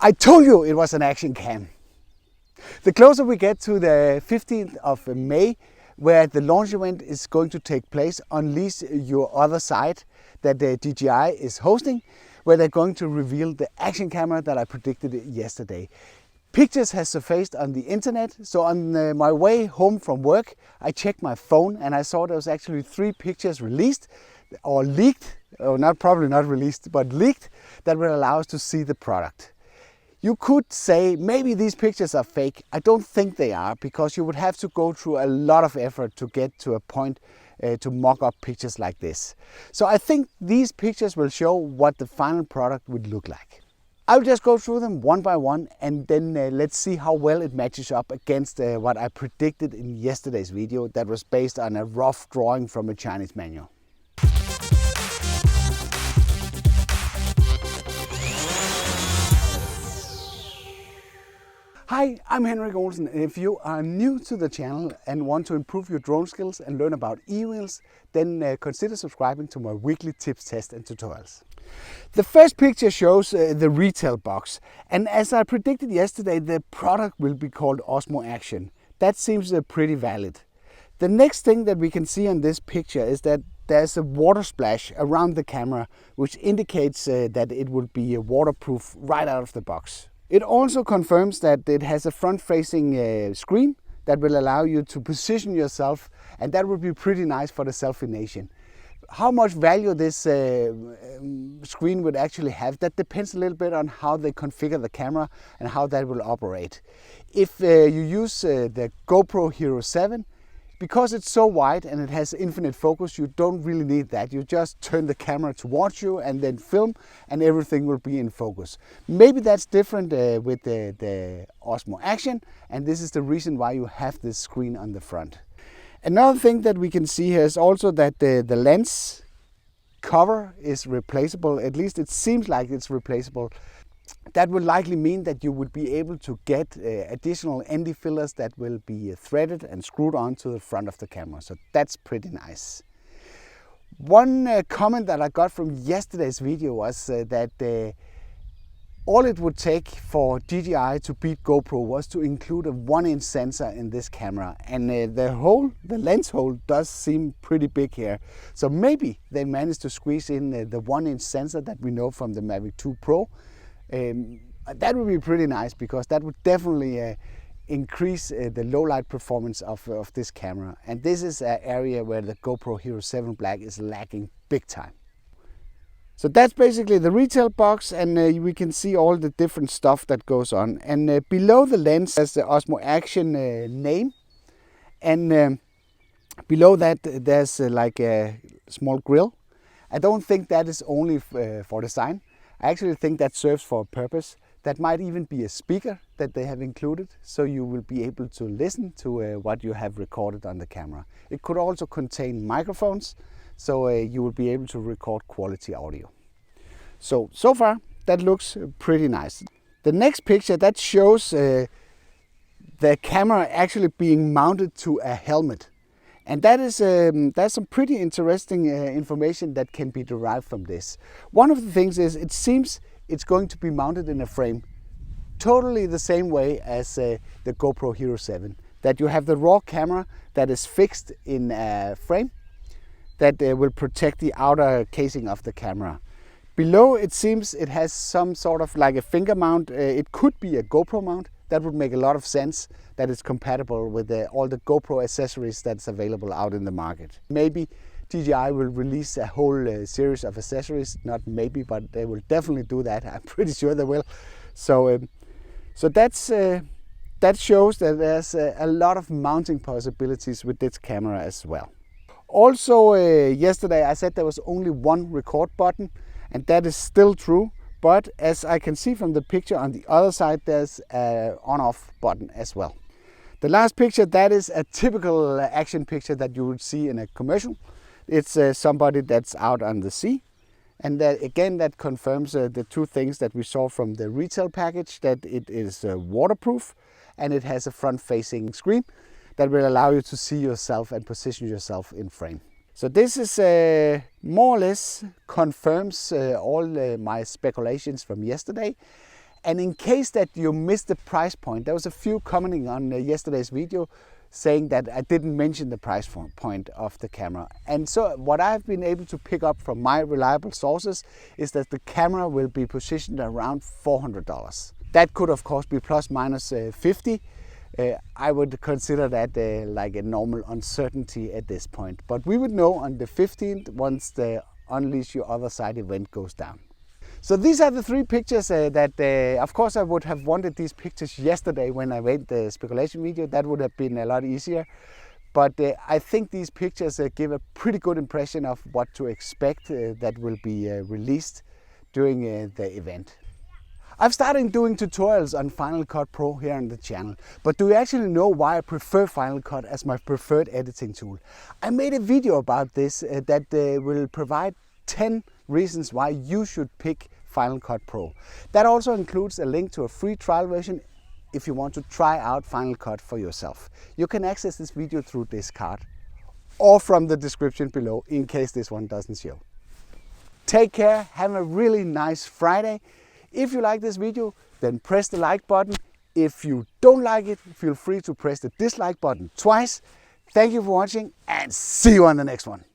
I told you it was an action cam. The closer we get to the 15th of May, where the launch event is going to take place, Unleash Your Other Side, that the DJI is hosting, where they're going to reveal the action camera that I predicted yesterday. Pictures has surfaced on the internet, so on my way home from work, I checked my phone and I saw there was actually 3 pictures released or leaked, or probably not released, but leaked, that will allow us to see the product. You could say maybe these pictures are fake. I don't think they are, because you would have to go through a lot of effort to get to a point to mock up pictures like this. So I think these pictures will show what the final product would look like. I'll just go through them one by one, and then let's see how well it matches up against what I predicted in yesterday's video that was based on a rough drawing from a Chinese manual. Hi, I'm Henrik Olsen, and if you are new to the channel and want to improve your drone skills and learn about e-wheels, then consider subscribing to my weekly tips, tests and tutorials. The first picture shows the retail box, and as I predicted yesterday, the product will be called Osmo Action. That seems pretty valid. The next thing that we can see on this picture is that there's a water splash around the camera, which indicates that it will be waterproof right out of the box. It also confirms that it has a front-facing screen that will allow you to position yourself, and that would be pretty nice for the selfie nation. How much value this screen would actually have, that depends a little bit on how they configure the camera and how that will operate. If you use the GoPro Hero 7, because it's so wide and it has infinite focus, you don't really need that. You just turn the camera towards you and then film, and everything will be in focus. Maybe that's different with the Osmo Action, and this is the reason why you have this screen on the front. Another thing that we can see here is also that the lens cover is replaceable. At least it seems like it's replaceable. That would likely mean that you would be able to get additional ND fillers that will be threaded and screwed onto the front of the camera. So that's pretty nice. One comment that I got from yesterday's video was that all it would take for DJI to beat GoPro was to include a 1-inch sensor in this camera, and the lens hole does seem pretty big here. So maybe they managed to squeeze in the 1-inch sensor that we know from the Mavic 2 Pro. That would be pretty nice, because that would definitely increase the low light performance of this camera. And this is an area where the GoPro Hero 7 Black is lacking big time. So that's basically the retail box, and we can see all the different stuff that goes on. And below the lens there's the Osmo Action name, and below that there's like a small grill. I don't think that is only for design. I actually think that serves for a purpose. That might even be a speaker that they have included, so you will be able to listen to what you have recorded on the camera. It could also contain microphones, so you will be able to record quality audio. So far that looks pretty nice. The next picture that shows the camera actually being mounted to a helmet. And that is that's some pretty interesting information that can be derived from this. One of the things is it seems it's going to be mounted in a frame, totally the same way as the GoPro Hero 7. That you have the raw camera that is fixed in a frame that will protect the outer casing of the camera. Below it seems it has some sort of like a finger mount. It could be a GoPro mount. That would make a lot of sense, that it's compatible with all the GoPro accessories that's available out in the market. Maybe DJI will release a whole series of accessories, not maybe, but they will definitely do that. I'm pretty sure they will. So that shows that there's a lot of mounting possibilities with this camera as well. Also, yesterday I said there was only one record button, and that is still true. But as I can see from the picture on the other side, there's an on-off button as well. The last picture, that is a typical action picture that you would see in a commercial. It's somebody that's out on the sea. And again, that confirms the two things that we saw from the retail package, that it is waterproof and it has a front-facing screen that will allow you to see yourself and position yourself in frame. So this is more or less confirms all my speculations from yesterday. And in case that you missed the price point, there was a few commenting on yesterday's video saying that I didn't mention the price point of the camera. And so what I've been able to pick up from my reliable sources is that the camera will be positioned around $400. That could of course be plus minus 50. I would consider that like a normal uncertainty at this point. But we would know on the 15th once the Unleash Your Other Side event goes down. So these are the 3 pictures that, of course, I would have wanted these pictures yesterday when I made the speculation video. That would have been a lot easier. But I think these pictures give a pretty good impression of what to expect that will be released during the event. I've started doing tutorials on Final Cut Pro here on the channel, but do you actually know why I prefer Final Cut as my preferred editing tool? I made a video about this that will provide 10 reasons why you should pick Final Cut Pro. That also includes a link to a free trial version if you want to try out Final Cut for yourself. You can access this video through this card or from the description below in case this one doesn't show. Take care, have a really nice Friday. If you like this video, then press the like button. If you don't like it, feel free to press the dislike button twice. Thank you for watching and see you on the next one.